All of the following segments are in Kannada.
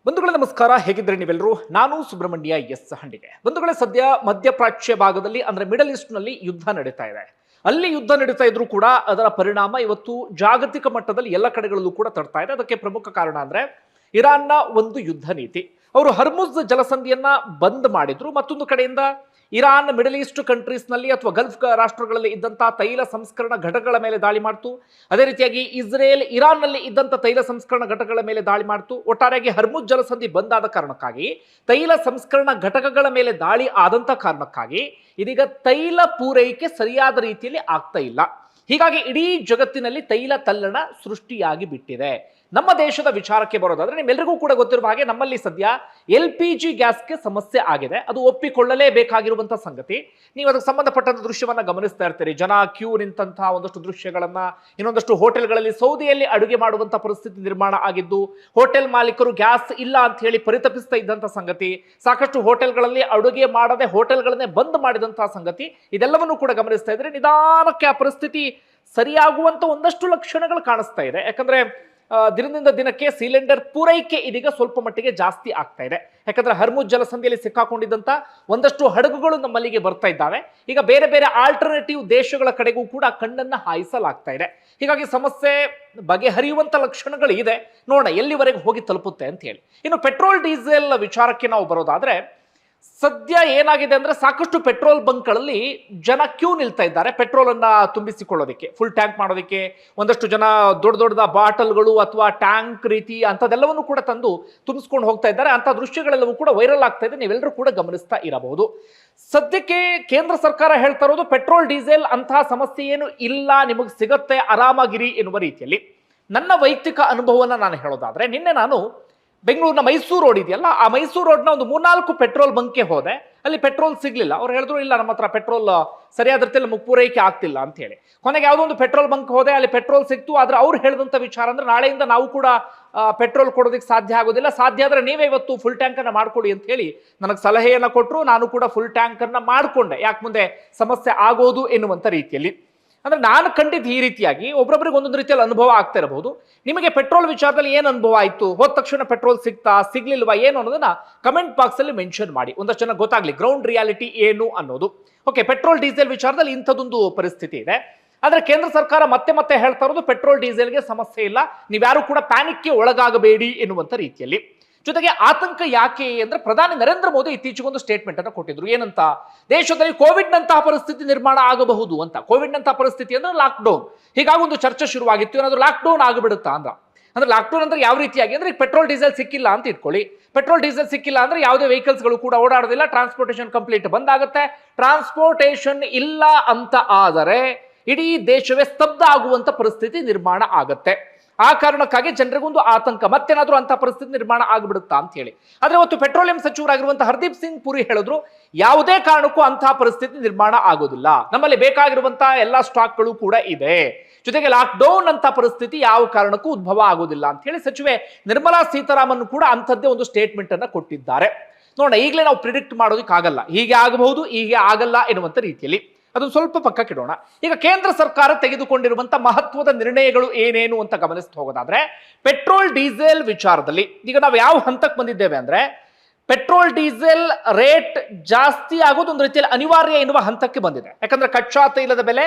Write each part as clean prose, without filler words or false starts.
ಬಂಧುಗಳೇ ನಮಸ್ಕಾರ, ಹೇಗಿದ್ರೆ ನೀವೆಲ್ಲರೂ? ನಾನು ಸುಬ್ರಹ್ಮಣ್ಯ ಎಸ್ ಹಂಡಿಗೆ. ಬಂಧುಗಳೇ, ಸದ್ಯ ಮಧ್ಯಪ್ರಾಚ್ಯ ಭಾಗದಲ್ಲಿ ಅಂದ್ರೆ ಮಿಡಲ್ ಈಸ್ಟ್ ನಲ್ಲಿ ಯುದ್ಧ ನಡೀತಾ ಇದೆ. ಅಲ್ಲಿ ಯುದ್ಧ ನಡೀತಾ ಇದ್ರೂ ಕೂಡ ಅದರ ಪರಿಣಾಮ ಇವತ್ತು ಜಾಗತಿಕ ಮಟ್ಟದಲ್ಲಿ ಎಲ್ಲ ಕಡೆಗಳಲ್ಲೂ ಕೂಡ ತರ್ತಾ ಇದೆ. ಅದಕ್ಕೆ ಪ್ರಮುಖ ಕಾರಣ ಅಂದ್ರೆ ಇರಾನ್ನ ಒಂದು ಯುದ್ಧ ನೀತಿ. ಅವರು ಹರ್ಮುಜ್ ಜಲಸಂಧಿಯನ್ನ ಬಂದ್ ಮಾಡಿದ್ರು. ಮತ್ತೊಂದು ಕಡೆಯಿಂದ ಇರಾನ್ ಮಿಡಲ್ ಈಸ್ಟ್ ಕಂಟ್ರೀಸ್ ನಲ್ಲಿ ಅಥವಾ ಗಲ್ಫ್ ರಾಷ್ಟ್ರಗಳಲ್ಲಿ ಇದ್ದಂತಹ ತೈಲ ಸಂಸ್ಕರಣಾ ಘಟಕಗಳ ಮೇಲೆ ದಾಳಿ ಮಾಡ್ತು. ಅದೇ ರೀತಿಯಾಗಿ ಇಸ್ರೇಲ್ ಇರಾನ್ ನಲ್ಲಿ ಇದ್ದಂತ ತೈಲ ಸಂಸ್ಕರಣಾ ಘಟಕಗಳ ಮೇಲೆ ದಾಳಿ ಮಾಡ್ತು. ಒಟ್ಟಾರೆಯಾಗಿ ಹರ್ಮುಜ್ ಜಲಸಂಧಿ ಬಂದಾದ ಕಾರಣಕ್ಕಾಗಿ, ತೈಲ ಸಂಸ್ಕರಣಾ ಘಟಕಗಳ ಮೇಲೆ ದಾಳಿ ಆದಂತ ಕಾರಣಕ್ಕಾಗಿ ಇದೀಗ ತೈಲ ಪೂರೈಕೆ ಸರಿಯಾದ ರೀತಿಯಲ್ಲಿ ಆಗ್ತಾ ಇಲ್ಲ. ಹೀಗಾಗಿ ಇಡೀ ಜಗತ್ತಿನಲ್ಲಿ ತೈಲ ತಲ್ಲಣ ಸೃಷ್ಟಿಯಾಗಿ ಬಿಟ್ಟಿದೆ. ನಮ್ಮ ದೇಶದ ವಿಚಾರಕ್ಕೆ ಬರೋದಾದ್ರೆ ನಿಮ್ಮೆಲ್ಲರಿಗೂ ಕೂಡ ಗೊತ್ತಿರುವ ಹಾಗೆ ನಮ್ಮಲ್ಲಿ ಸದ್ಯ LPG ಗ್ಯಾಸ್ಗೆ ಸಮಸ್ಯೆ ಆಗಿದೆ. ಅದು ಒಪ್ಪಿಕೊಳ್ಳಲೇಬೇಕಾಗಿರುವಂತಹ ಸಂಗತಿ. ನೀವು ಅದಕ್ಕೆ ಸಂಬಂಧಪಟ್ಟಂತ ದೃಶ್ಯವನ್ನ ಗಮನಿಸ್ತಾ ಇರ್ತೀರಿ. ಜನ ಕ್ಯೂ ನಿಂತಹ ಒಂದಷ್ಟು ದೃಶ್ಯಗಳನ್ನ, ಇನ್ನೊಂದಷ್ಟು ಹೋಟೆಲ್ಗಳಲ್ಲಿ ಸೌದಿಯಲ್ಲಿ ಅಡುಗೆ ಮಾಡುವಂತ ಪರಿಸ್ಥಿತಿ ನಿರ್ಮಾಣ ಆಗಿದ್ದು, ಹೋಟೆಲ್ ಮಾಲೀಕರು ಗ್ಯಾಸ್ ಇಲ್ಲ ಅಂತ ಹೇಳಿ ಪರಿತಪಿಸ್ತಾ ಇದ್ದಂತ ಸಂಗತಿ, ಸಾಕಷ್ಟು ಹೋಟೆಲ್ಗಳಲ್ಲಿ ಅಡುಗೆ ಮಾಡದೆ ಹೋಟೆಲ್ಗಳನ್ನೇ ಬಂದ್ ಮಾಡಿದಂತಹ ಸಂಗತಿ, ಇದೆಲ್ಲವನ್ನೂ ಕೂಡ ಗಮನಿಸ್ತಾ ಇದ್ರೆ ನಿಧಾನಕ್ಕೆ ಆ ಪರಿಸ್ಥಿತಿ ಸರಿಯಾಗುವಂತ ಒಂದಷ್ಟು ಲಕ್ಷಣಗಳು ಕಾಣಿಸ್ತಾ ಇದೆ. ಯಾಕಂದ್ರೆ ದಿನದಿಂದ ದಿನಕ್ಕೆ ಸಿಲಿಂಡರ್ ಪೂರೈಕೆ ಇದೀಗ ಸ್ವಲ್ಪ ಮಟ್ಟಿಗೆ ಜಾಸ್ತಿ ಆಗ್ತಾ ಇದೆ. ಯಾಕಂದ್ರೆ ಹರ್ಮುಜ್ ಜಲಸಂಧಿಯಲ್ಲಿ ಸಿಕ್ಕಾಕೊಂಡಿದ್ದಂತ ಒಂದಷ್ಟು ಹಡಗುಗಳು ನಮ್ಮಲ್ಲಿಗೆ ಬರ್ತಾ ಇದ್ದಾವೆ. ಈಗ ಬೇರೆ ಬೇರೆ ಆಲ್ಟರ್ನೇಟಿವ್ ದೇಶಗಳ ಕಡೆಗೂ ಕೂಡ ಕಣ್ಣನ್ನ ಹಾಯಿಸಲಾಗ್ತಾ ಇದೆ. ಹೀಗಾಗಿ ಸಮಸ್ಯೆ ಬಗೆಹರಿಯುವಂತ ಲಕ್ಷಣಗಳು ಇದೆ. ನೋಡೋಣ ಎಲ್ಲಿವರೆಗೆ ಹೋಗಿ ತಲುಪುತ್ತೆ ಅಂತ ಹೇಳಿ. ಇನ್ನು ಪೆಟ್ರೋಲ್ ಡೀಸೆಲ್ ವಿಚಾರಕ್ಕೆ ನಾವು ಬರೋದಾದ್ರೆ, ಸದ್ಯ ಏನಾಗಿದೆ ಅಂದ್ರೆ ಸಾಕಷ್ಟು ಪೆಟ್ರೋಲ್ ಬಂಕ್ಗಳಲ್ಲಿ ಜನ ಕ್ಯೂ ನಿಲ್ತಾ ಇದ್ದಾರೆ ಪೆಟ್ರೋಲ್ ಅನ್ನ ತುಂಬಿಸಿಕೊಳ್ಳೋದಕ್ಕೆ, ಫುಲ್ ಟ್ಯಾಂಕ್ ಮಾಡೋದಕ್ಕೆ. ಒಂದಷ್ಟು ಜನ ದೊಡ್ಡ ದೊಡ್ಡದ ಬಾಟಲ್ಗಳು ಅಥವಾ ಟ್ಯಾಂಕ್ ರೀತಿ ಅಂತದೆಲ್ಲವನ್ನು ಕೂಡ ತಂದು ತುಂಬಿಸ್ಕೊಂಡು ಹೋಗ್ತಾ ಇದ್ದಾರೆ. ಅಂತ ದೃಶ್ಯಗಳೆಲ್ಲವೂ ಕೂಡ ವೈರಲ್ ಆಗ್ತಾ ಇದೆ, ನೀವೆಲ್ಲರೂ ಕೂಡ ಗಮನಿಸ್ತಾ ಇರಬಹುದು. ಸದ್ಯಕ್ಕೆ ಕೇಂದ್ರ ಸರ್ಕಾರ ಹೇಳ್ತಾ ಇರೋದು ಪೆಟ್ರೋಲ್ ಡೀಸೆಲ್ ಅಂತಹ ಸಮಸ್ಯೆ ಏನು ಇಲ್ಲ, ನಿಮಗೆ ಸಿಗತ್ತೆ ಆರಾಮಾಗಿರಿ ಎನ್ನುವ ರೀತಿಯಲ್ಲಿ. ನನ್ನ ವೈಯಕ್ತಿಕ ಅನುಭವನ ನಾನು ಹೇಳೋದಾದ್ರೆ, ನಿನ್ನೆ ನಾನು ಬೆಂಗಳೂರಿನ ಮೈಸೂರು ರೋಡ್ ಇದೆಯಲ್ಲ, ಆ ಮೈಸೂರು ರೋಡ್ನ ಒಂದು 3-4 ಪೆಟ್ರೋಲ್ ಬಂಕ್ಗೆ ಹೋದೆ. ಅಲ್ಲಿ ಪೆಟ್ರೋಲ್ ಸಿಗ್ಲಿಲ್ಲ. ಅವ್ರು ಹೇಳಿದ್ರು ಇಲ್ಲ, ನಮ್ಮ ಹತ್ರ ಪೆಟ್ರೋಲ್ ಸರಿಯಾದ ರೀತಿಯಲ್ಲಿ ನಮಗೆ ಪೂರೈಕೆ ಆಗ್ತಿಲ್ಲ ಅಂತ ಹೇಳಿ. ಕೊನೆಗೆ ಯಾವುದೋ ಒಂದು ಪೆಟ್ರೋಲ್ ಬಂಕ್ ಹೋದೆ, ಅಲ್ಲಿ ಪೆಟ್ರೋಲ್ ಸಿಕ್ತು. ಆದ್ರೆ ಅವ್ರು ಹೇಳಿದಂತ ವಿಚಾರ ಅಂದ್ರೆ, ನಾಳೆಯಿಂದ ನಾವು ಕೂಡ ಪೆಟ್ರೋಲ್ ಕೊಡೋದಕ್ಕೆ ಸಾಧ್ಯ ಆಗೋದಿಲ್ಲ, ಸಾಧ್ಯ ಆದ್ರೆ ನೀವೇ ಇವತ್ತು ಫುಲ್ ಟ್ಯಾಂಕ್ ಅನ್ನ ಮಾಡ್ಕೊಡಿ ಅಂತ ಹೇಳಿ ನನಗೆ ಸಲಹೆಯನ್ನ ಕೊಟ್ಟರು. ನಾನು ಕೂಡ ಫುಲ್ ಟ್ಯಾಂಕ್ ಅನ್ನ ಮಾಡ್ಕೊಂಡೆ, ಯಾಕೆ ಮುಂದೆ ಸಮಸ್ಯೆ ಆಗೋದು ಎನ್ನುವಂತ ರೀತಿಯಲ್ಲಿ. ಅಂದ್ರೆ ನಾನು ಕಂಡಿದ್ದು ಈ ರೀತಿಯಾಗಿ ಒಬ್ಬೊಬ್ಬರಿಗೆ ಒಂದೊಂದು ರೀತಿಯಲ್ಲಿ ಅನುಭವ ಆಗ್ತಾ ಇರಬಹುದು. ನಿಮಗೆ ಪೆಟ್ರೋಲ್ ವಿಚಾರದಲ್ಲಿ ಏನು ಅನುಭವ ಆಯ್ತು, ಹೋದ ತಕ್ಷಣ ಪೆಟ್ರೋಲ್ ಸಿಗ್ತಾ ಸಿಗ್ಲಿಲ್ವಾ ಏನು ಅನ್ನೋದನ್ನ ಕಮೆಂಟ್ ಬಾಕ್ಸ್ ಅಲ್ಲಿ ಮೆನ್ಷನ್ ಮಾಡಿ, ಒಂದಷ್ಟು ಜನ ಗೊತ್ತಾಗ್ಲಿ ಗ್ರೌಂಡ್ ರಿಯಾಲಿಟಿ ಏನು ಅನ್ನೋದು. ಓಕೆ, ಪೆಟ್ರೋಲ್ ಡೀಸೆಲ್ ವಿಚಾರದಲ್ಲಿ ಇಂಥದ್ದೊಂದು ಪರಿಸ್ಥಿತಿ ಇದೆ. ಆದ್ರೆ ಕೇಂದ್ರ ಸರ್ಕಾರ ಮತ್ತೆ ಮತ್ತೆ ಹೇಳ್ತಾ ಇರೋದು ಪೆಟ್ರೋಲ್ ಡೀಸೆಲ್ಗೆ ಸಮಸ್ಯೆ ಇಲ್ಲ, ನೀವ್ಯಾರು ಕೂಡ ಪ್ಯಾನಿಕ್ಗೆ ಒಳಗಾಗಬೇಡಿ ಎನ್ನುವಂತ ರೀತಿಯಲ್ಲಿ. ಜೊತೆಗೆ ಆತಂಕ ಯಾಕೆ ಅಂದ್ರೆ, ಪ್ರಧಾನಿ ನರೇಂದ್ರ ಮೋದಿ ಇತ್ತೀಚೆಗೊಂದು ಸ್ಟೇಟ್ಮೆಂಟ್ ಅನ್ನು ಕೊಟ್ಟಿದ್ರು. ಏನಂತ? ದೇಶದಲ್ಲಿ ಕೋವಿಡ್ ನಂತಹ ಪರಿಸ್ಥಿತಿ ನಿರ್ಮಾಣ ಆಗಬಹುದು ಅಂತ. ಕೋವಿಡ್ ನಂತಹ ಪರಿಸ್ಥಿತಿ ಅಂದ್ರೆ ಲಾಕ್ಡೌನ್. ಹೀಗಾಗಿ ಒಂದು ಚರ್ಚೆ ಶುರುವಾಗಿತ್ತು, ಏನಾದ್ರು ಲಾಕ್ಡೌನ್ ಆಗಿಬಿಡುತ್ತಾ ಅಂದ್ರೆ ಲಾಕ್ಡೌನ್ ಅಂದ್ರೆ ಯಾವ ರೀತಿಯಾಗಿ ಅಂದ್ರೆ, ಪೆಟ್ರೋಲ್ ಡೀಸೆಲ್ ಸಿಕ್ಕಿಲ್ಲ ಅಂತ ಇಟ್ಕೊಳ್ಳಿ. ಪೆಟ್ರೋಲ್ ಡೀಸೆಲ್ ಸಿಕ್ಕಿಲ್ಲ ಅಂದ್ರೆ ಯಾವುದೇ ವೆಹಿಕಲ್ಸ್ ಗಳು ಕೂಡ ಓಡಾಡೋದಿಲ್ಲ, ಟ್ರಾನ್ಸ್ಪೋರ್ಟೇಷನ್ ಕಂಪ್ಲೀಟ್ ಬಂದ್ ಆಗುತ್ತೆ. ಟ್ರಾನ್ಸ್ಪೋರ್ಟೇಷನ್ ಇಲ್ಲ ಅಂತ ಆದರೆ ಇಡೀ ದೇಶವೇ ಸ್ತಬ್ಧ ಆಗುವಂತ ಪರಿಸ್ಥಿತಿ ನಿರ್ಮಾಣ ಆಗತ್ತೆ. ಆ ಕಾರಣಕ್ಕಾಗಿ ಜನರಿಗೊಂದು ಆತಂಕ, ಮತ್ತೇನಾದ್ರೂ ಅಂತ ಪರಿಸ್ಥಿತಿ ನಿರ್ಮಾಣ ಆಗ್ಬಿಡುತ್ತಾ ಅಂತ ಹೇಳಿ. ಆದ್ರೆ ಇವತ್ತು ಪೆಟ್ರೋಲಿಯಂ ಸಚಿವರಾಗಿರುವಂತಹ ಹರ್ದೀಪ್ ಸಿಂಗ್ ಪುರಿ ಹೇಳಿದ್ರು, ಯಾವುದೇ ಕಾರಣಕ್ಕೂ ಅಂತಹ ಪರಿಸ್ಥಿತಿ ನಿರ್ಮಾಣ ಆಗೋದಿಲ್ಲ, ನಮ್ಮಲ್ಲಿ ಬೇಕಾಗಿರುವಂತಹ ಎಲ್ಲಾ ಸ್ಟಾಕ್ಗಳು ಕೂಡ ಇದೆ, ಜೊತೆಗೆ ಲಾಕ್ಡೌನ್ ಅಂತ ಪರಿಸ್ಥಿತಿ ಯಾವ ಕಾರಣಕ್ಕೂ ಉದ್ಭವ ಆಗೋದಿಲ್ಲ ಅಂತ ಹೇಳಿ ಸಚಿವೆ ನಿರ್ಮಲಾ ಸೀತಾರಾಮನ್ ಕೂಡ ಅಂಥದ್ದೇ ಒಂದು ಸ್ಟೇಟ್ಮೆಂಟ್ ಅನ್ನ ಕೊಟ್ಟಿದ್ದಾರೆ. ನೋಡೋಣ, ಈಗಲೇ ನಾವು ಪ್ರಿಡಿಕ್ಟ್ ಮಾಡೋದಕ್ಕಾಗಲ್ಲ, ಹೀಗೆ ಆಗಬಹುದು ಹೀಗೆ ಆಗಲ್ಲ ಎನ್ನುವಂತ ರೀತಿಯಲ್ಲಿ. ಅದನ್ನು ಸ್ವಲ್ಪ ಪಕ್ಕಕ್ಕಿಡೋಣ. ಈಗ ಕೇಂದ್ರ ಸರ್ಕಾರ ತೆಗೆದುಕೊಂಡಿರುವಂತಹ ಮಹತ್ವದ ನಿರ್ಣಯಗಳು ಏನೇನು ಅಂತ ಗಮನಿಸ್ತಾ ಹೋಗೋದಾದ್ರೆ, ಪೆಟ್ರೋಲ್ ಡೀಸೆಲ್ ವಿಚಾರದಲ್ಲಿ ಈಗ ನಾವು ಯಾವ ಹಂತಕ್ಕೆ ಬಂದಿದ್ದೇವೆ ಅಂದ್ರೆ, ಪೆಟ್ರೋಲ್ ಡೀಸೆಲ್ ರೇಟ್ ಜಾಸ್ತಿ ಆಗೋದು ಒಂದು ರೀತಿಯಲ್ಲಿ ಅನಿವಾರ್ಯ ಎನ್ನುವ ಹಂತಕ್ಕೆ ಬಂದಿದೆ. ಯಾಕಂದ್ರೆ ಕಚ್ಚಾ ತೈಲದ ಬೆಲೆ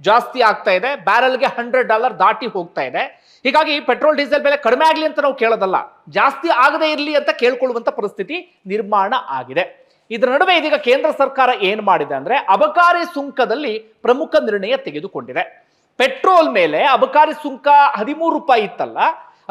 ಜಾಸ್ತಿ ಆಗ್ತಾ ಇದೆ, ಬ್ಯಾರಲ್ಗೆ $100 ದಾಟಿ ಹೋಗ್ತಾ ಇದೆ. ಹೀಗಾಗಿ ಪೆಟ್ರೋಲ್ ಡೀಸೆಲ್ ಬೆಲೆ ಕಡಿಮೆ ಆಗಲಿ ಅಂತ ನಾವು ಕೇಳೋದಲ್ಲ, ಜಾಸ್ತಿ ಆಗದೇ ಇರಲಿ ಅಂತ ಕೇಳ್ಕೊಳ್ಳುವಂತ ಪರಿಸ್ಥಿತಿ ನಿರ್ಮಾಣ ಆಗಿದೆ. ಇದರ ನಡುವೆ ಇದೀಗ ಕೇಂದ್ರ ಸರ್ಕಾರ ಏನ್ ಮಾಡಿದೆ ಅಂದ್ರೆ, ಅಬಕಾರಿ ಸುಂಕದಲ್ಲಿ ಪ್ರಮುಖ ನಿರ್ಣಯ ತೆಗೆದುಕೊಂಡಿದೆ. ಪೆಟ್ರೋಲ್ ಮೇಲೆ ಅಬಕಾರಿ ಸುಂಕ 13 ರೂಪಾಯಿ ಇತ್ತಲ್ಲ,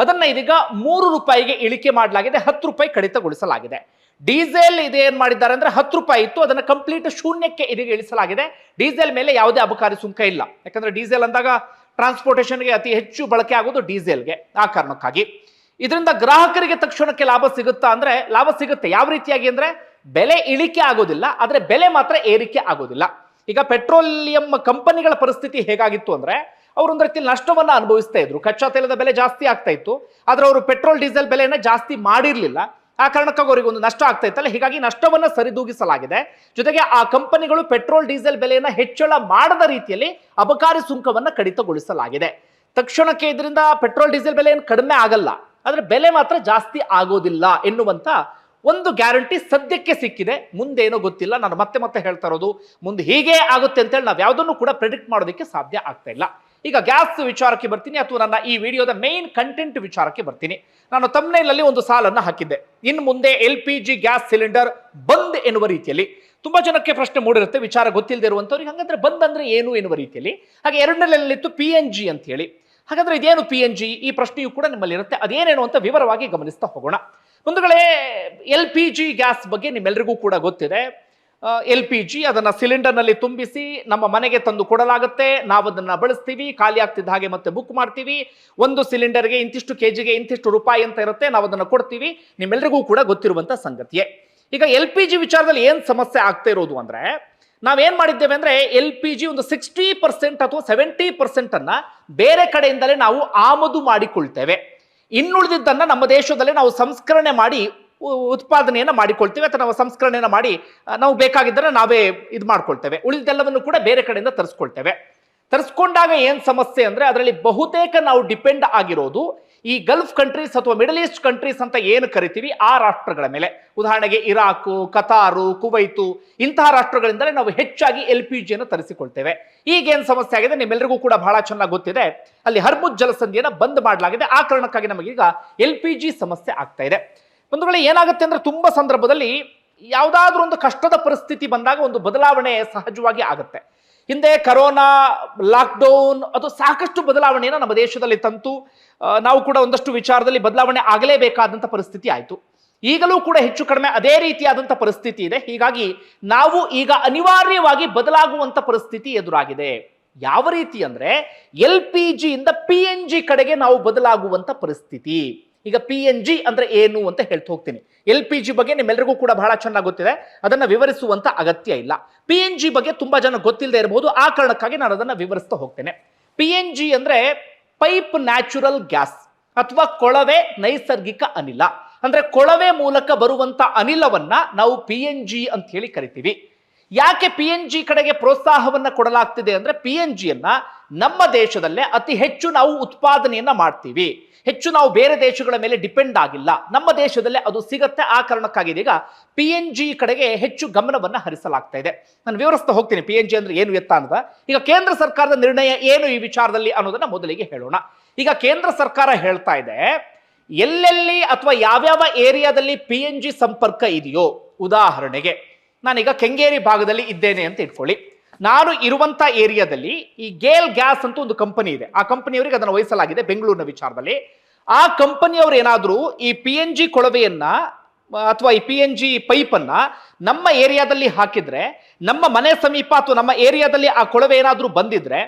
ಅದನ್ನ ಇದೀಗ 3 ರೂಪಾಯಿಗೆ ಇಳಿಕೆ ಮಾಡಲಾಗಿದೆ, 10 ರೂಪಾಯಿ ಕಡಿತಗೊಳಿಸಲಾಗಿದೆ. ಡೀಸೆಲ್ ಇದೇನ್ ಮಾಡಿದ್ದಾರೆ ಅಂದ್ರೆ, 10 ರೂಪಾಯಿ ಇತ್ತು, ಅದನ್ನ ಕಂಪ್ಲೀಟ್ ಶೂನ್ಯಕ್ಕೆ ಇದೀಗ ಇಳಿಸಲಾಗಿದೆ. ಡೀಸೆಲ್ ಮೇಲೆ ಯಾವುದೇ ಅಬಕಾರಿ ಸುಂಕ ಇಲ್ಲ. ಯಾಕಂದ್ರೆ ಡೀಸೆಲ್ ಅಂದಾಗ ಟ್ರಾನ್ಸ್ಪೋರ್ಟೇಷನ್ಗೆ ಅತಿ ಹೆಚ್ಚು ಬಳಕೆ ಆಗೋದು ಡೀಸೆಲ್ಗೆ. ಆ ಕಾರಣಕ್ಕಾಗಿ ಇದರಿಂದ ಗ್ರಾಹಕರಿಗೆ ತಕ್ಷಣಕ್ಕೆ ಲಾಭ ಸಿಗುತ್ತಾ ಅಂದ್ರೆ, ಲಾಭ ಸಿಗುತ್ತೆ. ಯಾವ ರೀತಿಯಾಗಿ ಅಂದ್ರೆ, ಬೆಲೆ ಇಳಿಕೆ ಆಗೋದಿಲ್ಲ, ಆದ್ರೆ ಬೆಲೆ ಮಾತ್ರ ಏರಿಕೆ ಆಗೋದಿಲ್ಲ. ಈಗ ಪೆಟ್ರೋಲಿಯಂ ಕಂಪನಿಗಳ ಪರಿಸ್ಥಿತಿ ಹೇಗಾಗಿತ್ತು ಅಂದ್ರೆ, ಅವರೊಂದು ರೀತಿಯಲ್ಲಿ ನಷ್ಟವನ್ನ ಅನುಭವಿಸ್ತಾ ಇದ್ರು. ಕಚ್ಚಾ ತೈಲದ ಬೆಲೆ ಜಾಸ್ತಿ ಆಗ್ತಾ ಇತ್ತು, ಆದ್ರೆ ಅವರು ಪೆಟ್ರೋಲ್ ಡೀಸೆಲ್ ಬೆಲೆಯನ್ನ ಜಾಸ್ತಿ ಮಾಡಿರ್ಲಿಲ್ಲ. ಆ ಕಾರಣಕ್ಕಾಗಿ ಅವರಿಗೆ ಒಂದು ನಷ್ಟ ಆಗ್ತಾ ಇತ್ತಲ್ಲ, ಹೀಗಾಗಿ ನಷ್ಟವನ್ನ ಸರಿದೂಗಿಸಲಾಗಿದೆ. ಜೊತೆಗೆ ಆ ಕಂಪನಿಗಳು ಪೆಟ್ರೋಲ್ ಡೀಸೆಲ್ ಬೆಲೆಯನ್ನ ಹೆಚ್ಚಳ ಮಾಡದ ರೀತಿಯಲ್ಲಿ ಅಬಕಾರಿ ಸುಂಕವನ್ನ ಕಡಿತಗೊಳಿಸಲಾಗಿದೆ. ತಕ್ಷಣಕ್ಕೆ ಇದರಿಂದ ಪೆಟ್ರೋಲ್ ಡೀಸೆಲ್ ಬೆಲೆ ಏನು ಕಡಿಮೆ ಆಗಲ್ಲ, ಆದ್ರೆ ಬೆಲೆ ಮಾತ್ರ ಜಾಸ್ತಿ ಆಗೋದಿಲ್ಲ ಎನ್ನುವಂತ ಒಂದು ಗ್ಯಾರಂಟಿ ಸದ್ಯಕ್ಕೆ ಸಿಕ್ಕಿದೆ. ಮುಂದೆ ಏನೋ ಗೊತ್ತಿಲ್ಲ. ನಾನು ಮತ್ತೆ ಮತ್ತೆ ಹೇಳ್ತಾ ಇರೋದು, ಮುಂದೆ ಹೀಗೆ ಆಗುತ್ತೆ ಅಂತೇಳಿ ನಾವು ಯಾವುದನ್ನು ಕೂಡ ಪ್ರೆಡಿಕ್ಟ್ ಮಾಡೋದಕ್ಕೆ ಸಾಧ್ಯ ಆಗ್ತಾ ಇಲ್ಲ. ಈಗ ಗ್ಯಾಸ್ ವಿಚಾರಕ್ಕೆ ಬರ್ತೀನಿ, ಅಥವಾ ನನ್ನ ಈ ವಿಡಿಯೋದ ಮೇನ್ ಕಂಟೆಂಟ್ ವಿಚಾರಕ್ಕೆ ಬರ್ತೀನಿ. ನಾನು ಥಂಬ್ನೇಲ್ ಅಲ್ಲಿ ಒಂದು ಸಾಲನ್ನು ಹಾಕಿದ್ದೆ, ಇನ್ನು ಮುಂದೆ LPG ಗ್ಯಾಸ್ ಸಿಲಿಂಡರ್ ಬಂದ್ ಎನ್ನುವ ರೀತಿಯಲ್ಲಿ. ತುಂಬಾ ಜನಕ್ಕೆ ಪ್ರಶ್ನೆ ಮೂಡಿರುತ್ತೆ, ವಿಚಾರ ಗೊತ್ತಿಲ್ಲದೆ ಇರುವಂತವ್ರಿಗೆ, ಹಾಗಾದ್ರೆ ಬಂದ್ ಅಂದ್ರೆ ಏನು ಎನ್ನುವ ರೀತಿಯಲ್ಲಿ. ಹಾಗೆ ಎರಡನೇಲಿತ್ತು PNG ಅಂತ ಹೇಳಿ. ಹಾಗಾದ್ರೆ ಇದೇನು PNG, ಈ ಪ್ರಶ್ನೆಯೂ ಕೂಡ ನಿಮ್ಮಲ್ಲಿ ಇರುತ್ತೆ. ಅದೇನೇನು ಅಂತ ವಿವರವಾಗಿ ಗಮನಿಸ್ತಾ ಹೋಗೋಣ. ಬಂಧುಗಳೇ, LPG ಗ್ಯಾಸ್ ಬಗ್ಗೆ ನಿಮ್ಮೆಲ್ಲರಿಗೂ ಕೂಡ ಗೊತ್ತಿದೆ. LPG ಅದನ್ನ ಸಿಲಿಂಡರ್ ನಲ್ಲಿ ತುಂಬಿಸಿ ನಮ್ಮ ಮನೆಗೆ ತಂದು ಕೊಡಲಾಗುತ್ತೆ. ನಾವು ಅದನ್ನ ಬಳಸ್ತೀವಿ, ಖಾಲಿ ಆಗ್ತಿದ್ದ ಹಾಗೆ ಮತ್ತೆ ಬುಕ್ ಮಾಡ್ತೀವಿ. ಒಂದು ಸಿಲಿಂಡರ್ಗೆ ಇಂತಿಷ್ಟು ಕೆಜಿಗೆ ಇಂತಿಷ್ಟು ರೂಪಾಯಿ ಅಂತ ಇರುತ್ತೆ, ನಾವು ಅದನ್ನ ಕೊಡ್ತೀವಿ. ನಿಮ್ಮೆಲ್ಲರಿಗೂ ಕೂಡ ಗೊತ್ತಿರುವಂತ ಸಂಗತಿಯೇ. ಈಗ LPG ವಿಚಾರದಲ್ಲಿ ಏನ್ ಸಮಸ್ಯೆ ಆಗ್ತಾ ಇರೋದು ಅಂದ್ರೆ, ನಾವೇನ್ ಮಾಡಿದ್ದೇವೆ ಅಂದ್ರೆ LPG ಒಂದು 60% ಅಥವಾ 70% ಅನ್ನ ಬೇರೆ ಕಡೆಯಿಂದಲೇ ನಾವು ಆಮದು ಮಾಡಿಕೊಳ್ತೇವೆ. ಇನ್ನುಳಿದಿದ್ದನ್ನ ನಮ್ಮ ದೇಶದಲ್ಲೇ ನಾವು ಸಂಸ್ಕರಣೆ ಮಾಡಿ ಉತ್ಪಾದನೆಯನ್ನ ಮಾಡಿಕೊಳ್ತೇವೆ, ಅಥವಾ ನಾವು ಸಂಸ್ಕರಣೆಯನ್ನ ಮಾಡಿ ನಾವು ಬೇಕಾಗಿದ್ದರೆ ನಾವೇ ಇದು ಮಾಡ್ಕೊಳ್ತೇವೆ. ಉಳಿದೆಲ್ಲವನ್ನು ಕೂಡ ಬೇರೆ ಕಡೆಯಿಂದ ತರಿಸ್ಕೊಳ್ತೇವೆ. ತರಿಸ್ಕೊಂಡಾಗ ಏನ್ ಸಮಸ್ಯೆ ಅಂದ್ರೆ, ಅದರಲ್ಲಿ ಬಹುತೇಕ ನಾವು ಡಿಪೆಂಡ್ ಆಗಿರೋದು ಈ ಗಲ್ಫ್ ಕಂಟ್ರೀಸ್ ಅಥವಾ ಮಿಡಲ್ ಈಸ್ಟ್ ಕಂಟ್ರೀಸ್ ಅಂತ ಏನು ಕರಿತೀವಿ ಆ ರಾಷ್ಟ್ರಗಳ ಮೇಲೆ. ಉದಾಹರಣೆಗೆ ಇರಾಕು, ಕತಾರು, ಕುವೈತು, ಇಂತಹ ರಾಷ್ಟ್ರಗಳಿಂದಲೇ ನಾವು ಹೆಚ್ಚಾಗಿ LPG ಯನ್ನು ತರಿಸಿಕೊಳ್ತೇವೆ. ಈಗೇನು ಸಮಸ್ಯೆ ಆಗಿದೆ ನಿಮ್ಮೆಲ್ಲರಿಗೂ ಕೂಡ ಬಹಳ ಚೆನ್ನಾಗಿ ಗೊತ್ತಿದೆ. ಅಲ್ಲಿ ಹರ್ಮುಜ್ ಜಲಸಂಧಿಯನ್ನ ಬಂದ್ ಮಾಡಲಾಗಿದೆ. ಆ ಕಾರಣಕ್ಕಾಗಿ ನಮಗೀಗ LPG ಸಮಸ್ಯೆ ಆಗ್ತಾ ಇದೆ. ಒಂದು ವೇಳೆ ಏನಾಗುತ್ತೆ ಅಂದ್ರೆ, ತುಂಬಾ ಸಂದರ್ಭದಲ್ಲಿ ಯಾವುದಾದ್ರೂ ಒಂದು ಕಷ್ಟದ ಪರಿಸ್ಥಿತಿ ಬಂದಾಗ ಒಂದು ಬದಲಾವಣೆ ಸಹಜವಾಗಿ ಆಗುತ್ತೆ. ಹಿಂದೆ ಕರೋನಾ, ಲಾಕ್ಡೌನ್ ಅದು ಸಾಕಷ್ಟು ಬದಲಾವಣೆಯನ್ನು ನಮ್ಮ ದೇಶದಲ್ಲಿ ತಂತು. ನಾವು ಕೂಡ ಒಂದಷ್ಟು ವಿಚಾರದಲ್ಲಿ ಬದಲಾವಣೆ ಆಗಲೇಬೇಕಾದಂಥ ಪರಿಸ್ಥಿತಿ ಆಯಿತು. ಈಗಲೂ ಕೂಡ ಹೆಚ್ಚು ಕಡಿಮೆ ಅದೇ ರೀತಿಯಾದಂಥ ಪರಿಸ್ಥಿತಿ ಇದೆ. ಹೀಗಾಗಿ ನಾವು ಈಗ ಅನಿವಾರ್ಯವಾಗಿ ಬದಲಾಗುವಂಥ ಪರಿಸ್ಥಿತಿ ಎದುರಾಗಿದೆ. ಯಾವ ರೀತಿ ಅಂದ್ರೆ, LPG ಇಂದ PNG ಕಡೆಗೆ ನಾವು ಬದಲಾಗುವಂಥ ಪರಿಸ್ಥಿತಿ. ಈಗ PNG ಅಂದ್ರೆ ಏನು ಅಂತ ಹೇಳ್ತಾ ಹೋಗ್ತೀನಿ. LPG ಬಗ್ಗೆ ನಿಮ್ಮೆಲ್ಲರಿಗೂ ಕೂಡ ಬಹಳ ಚೆನ್ನಾಗಿ ಗೊತ್ತಿದೆ, ಅದನ್ನ ವಿವರಿಸುವಂತ ಅಗತ್ಯ ಇಲ್ಲ. PNG ಬಗ್ಗೆ ತುಂಬಾ ಜನ ಗೊತ್ತಿಲ್ಲದೆ ಇರಬಹುದು, ಆ ಕಾರಣಕ್ಕಾಗಿ ನಾನು ಅದನ್ನ ವಿವರಿಸ್ತಾ ಹೋಗ್ತೇನೆ. PNG ಅಂದ್ರೆ ಪೈಪ್ ನ್ಯಾಚುರಲ್ ಗ್ಯಾಸ್ ಅಥವಾ ಕೊಳವೆ ನೈಸರ್ಗಿಕ ಅನಿಲ. ಅಂದ್ರೆ ಕೊಳವೆ ಮೂಲಕ ಬರುವಂತ ಅನಿಲವನ್ನ ನಾವು PNG ಅಂತ ಹೇಳಿ ಕರಿತೀವಿ. ಯಾಕೆ PNG ಕಡೆಗೆ ಪ್ರೋತ್ಸಾಹವನ್ನ ಕೊಡಲಾಗ್ತಿದೆ ಅಂದ್ರೆ, PNG ಯನ್ನ ನಮ್ಮ ದೇಶದಲ್ಲೇ ಅತಿ ಹೆಚ್ಚು ನಾವು ಉತ್ಪಾದನೆಯನ್ನ ಮಾಡ್ತೀವಿ. ಹೆಚ್ಚು ನಾವು ಬೇರೆ ದೇಶಗಳ ಮೇಲೆ ಡಿಪೆಂಡ್ ಆಗಿಲ್ಲ, ನಮ್ಮ ದೇಶದಲ್ಲೇ ಅದು ಸಿಗತ್ತೆ. ಆ ಕಾರಣಕ್ಕಾಗಿ ಈಗ PNG ಕಡೆಗೆ ಹೆಚ್ಚು ಗಮನವನ್ನ ಹರಿಸಲಾಗ್ತಾ ಇದೆ. ನಾನು ವಿವರಿಸ್ತಾ ಹೋಗ್ತೀನಿ PNG ಅಂದ್ರೆ ಏನು ಎತ್ತ ಅನ್ನೋದ. ಈಗ ಕೇಂದ್ರ ಸರ್ಕಾರದ ನಿರ್ಣಯ ಏನು ಈ ವಿಚಾರದಲ್ಲಿ ಅನ್ನೋದನ್ನ ಮೊದಲಿಗೆ ಹೇಳೋಣ. ಈಗ ಕೇಂದ್ರ ಸರ್ಕಾರ ಹೇಳ್ತಾ ಇದೆ, ಎಲ್ಲೆಲ್ಲಿ ಅಥವಾ ಯಾವ್ಯಾವ ಏರಿಯಾದಲ್ಲಿ PNG ಸಂಪರ್ಕ ಇದೆಯೋ, ಉದಾಹರಣೆಗೆ ನಾನೀಗ ಕೆಂಗೇರಿ ಭಾಗದಲ್ಲಿ ಇದ್ದೇನೆ ಅಂತ ಇಟ್ಕೊಳ್ಳಿ. ನಾನು ಇರುವಂತ ಏರಿಯಾದಲ್ಲಿ ಈ ಗೇಲ್ ಗ್ಯಾಸ್ ಅಂತ ಒಂದು ಕಂಪನಿ ಇದೆ. ಆ ಕಂಪನಿಯವರಿಗೆ ಅದನ್ನು ವಹಿಸಲಾಗಿದೆ ಬೆಂಗಳೂರಿನ ವಿಚಾರದಲ್ಲಿ. ಆ ಕಂಪನಿಯವರು ಏನಾದರೂ ಈ PNG ಕೊಳವೆಯನ್ನ ಅಥವಾ ಈ PNG ಪೈಪ್ ಅನ್ನ ನಮ್ಮ ಏರಿಯಾದಲ್ಲಿ ಹಾಕಿದ್ರೆ, ನಮ್ಮ ಮನೆ ಸಮೀಪ ಅಥವಾ ನಮ್ಮ ಏರಿಯಾದಲ್ಲಿ ಆ ಕೊಳವೆ ಏನಾದರೂ ಬಂದಿದ್ರೆ,